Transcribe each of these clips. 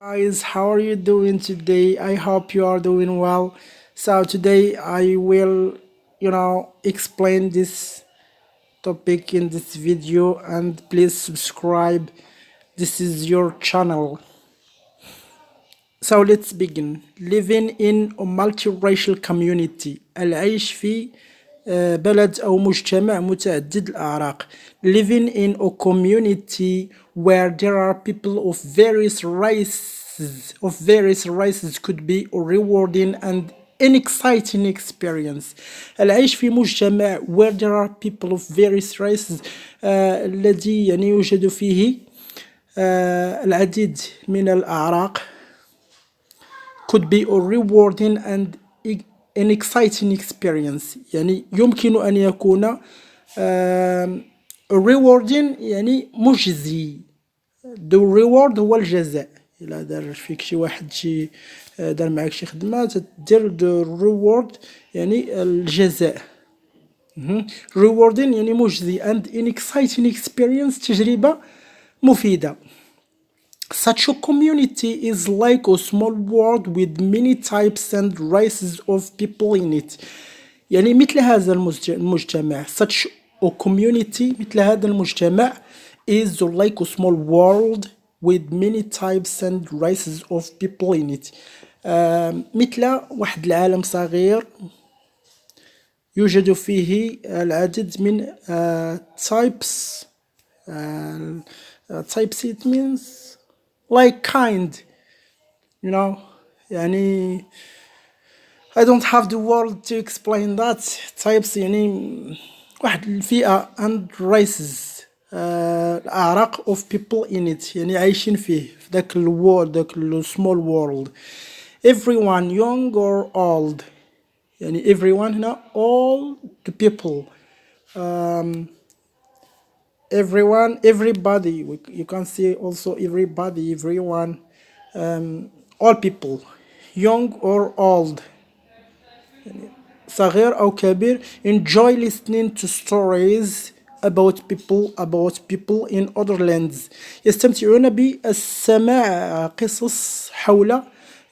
Guys, how are you doing today? I hope you are doing well. So today I will, explain this topic in this video, and please subscribe. This is your channel. So let's begin. Living in a multiracial community. العيش في بلد أو مجتمع متعدد الأعراق. Living in a community where there are people of various races could be a rewarding and an exciting experience. العيش في مجتمع where there are people of various races الذي يوجد فيه العديد من الأعراق could be a rewarding and an exciting experience. يعني يمكن أن يكون rewarding يعني مجزي. the reward هو الجزاء. إلا دار فيك شي واحد دار معك شي خدمة تدير the reward يعني الجزاء. rewarding يعني مجزي and an exciting experience تجربة مفيدة. Such a community is like a small world with many types and races of people in it. يعني مثل هذا المجتمع such a community مثل هذا المجتمع is like a small world with many types and races of people in it. مثل واحد العالم صغير يوجد فيه العديد من types. Types it means like kind, يعني I don't have the word to explain that. types يعني واحد الفئة and races الأعراق of people in it يعني عايشين فيه في ذاك الworld ذاك small world. everyone young or old يعني everyone هنا all the people. everybody, you can say also everybody, everyone, all people, young or old, صغير أو كبير, enjoy listening to stories about people in other lands. يستمتعون بالسماع قصص حول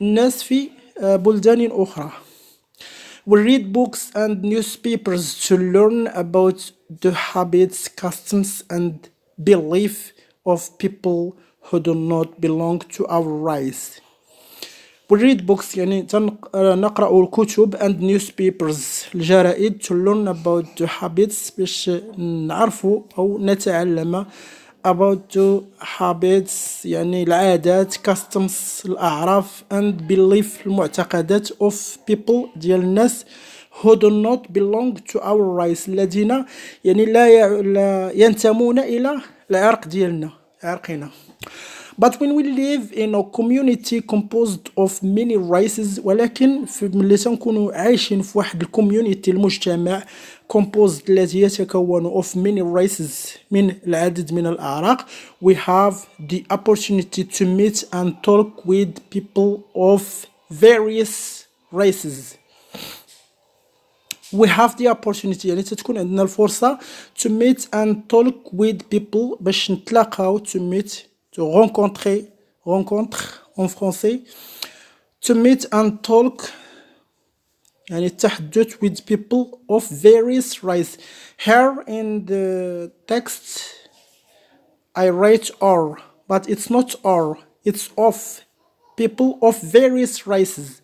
الناس في بلدان أخرى. We read books and newspapers to learn about the habits, customs, and belief of people who do not belong to our race. We read books يعني نقرأ الكتب and newspapers الجرائد to learn about the habits باش نعرفوا أو نتعلم about the habits يعني العادات customs الأعراف and belief المعتقدات of people ديال الناس who do not belong to our race الذين يعني لا ينتمون إلى العرق ديالنا عرقنا. But when we live in a community composed of many races ولكن ملي تنكونوا عايشين في واحد الكوميونيتي المجتمع composed الذي يتكون of many races من العديد من الأعراق we have the opportunity to meet and talk with people of various races. we have the opportunity يعني تتكون عندنا الفرصة to meet and talk with people باش نتلاقاو to meet to rencontre en français, to meet and talk يعني التحدث with people of various race. Here in the text I write or, but it's not or, it's of people of various races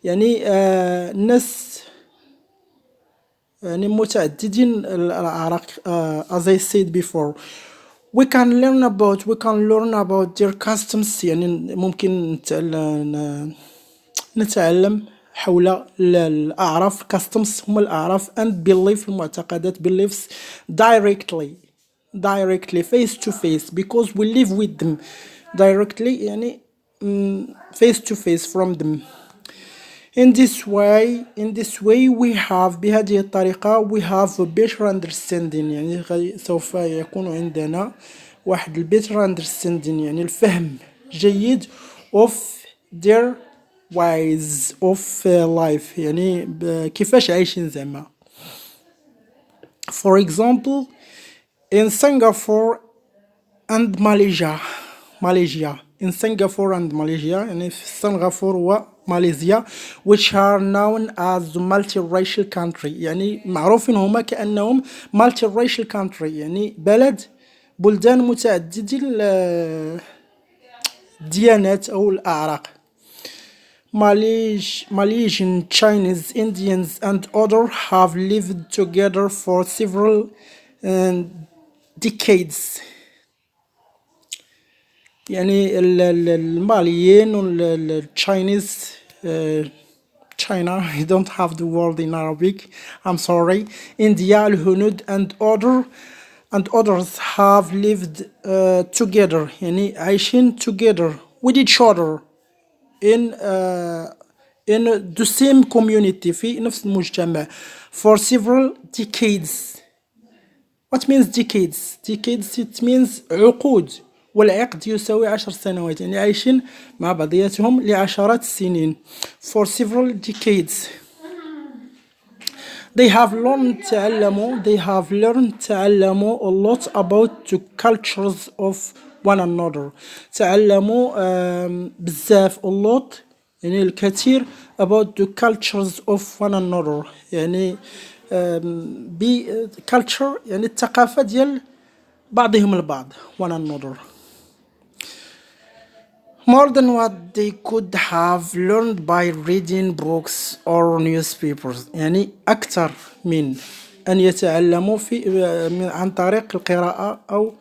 يعني الناس يعني متعددين الأعراق as I said before. we can learn about their customs يعني ممكن نتعلم حول الأعراف customs هم الأعراف and belief المعتقدات beliefs directly face to face because we live with them directly يعني face to face from them. In this way we have بهذه الطريقة we have a better understanding يعني سوف يكون عندنا واحد better understanding يعني الفهم جيد of their ways of life يعني كيفاش عايشين زعما. For example in Singapore and Malaysia in Singapore and Malaysia يعني في سنغافورة وماليزيا which are known as multiracial country يعني معروفين هما كأنهم multiracial country يعني بلدان متعددة الديانات أو الأعراق. Malaysian, Chinese, Indians and others have lived together for several uh, decades. يعني الماليين والتشاينيز China I don't have the word in Arabic I'm sorry India الهنود and others have lived together يعني عايشين together with each other in the same community في نفس المجتمع for several decades. What means decades? Decades it means عقود والعقد يساوي 10 سنوات يعني عايشين مع بعضياتهم لعشرات السنين for several decades. They have learned تعلموا a lot about the cultures of one another. تعلموا بزاف a lot يعني الكثير about the cultures of one another يعني culture يعني الثقافة ديال بعضهم البعض one another. More than what they could have learned by reading books or newspapers يعني أكثر من أن يتعلموا عن طريق القراءة أو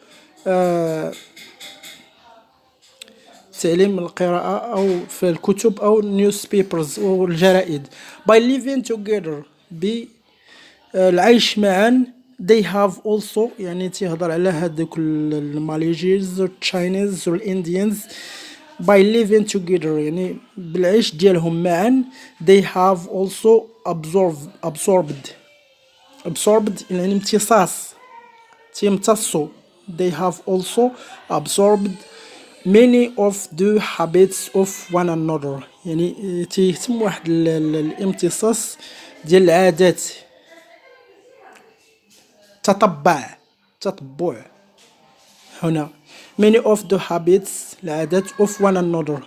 تعليم القراءة أو في الكتب أو newspapers أو الجرائد by living together بالعيش معا they have also يعني تيهضر على هادوك الماليزيز والتشاينيز والإنديانز by living together يعني بالعيش ديالهم معا they have also absorbed يعني امتصاص تيمتصوا they have also absorbed many of the habits of one another يعني تيتم واحد الامتصاص ديال العادات تطبع هنا many of the habits العادات of one another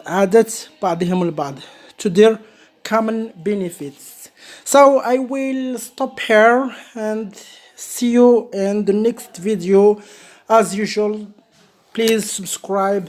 عادات بعضهم البعض to their common benefits. So I will stop here and see you in the next video. As usual, please subscribe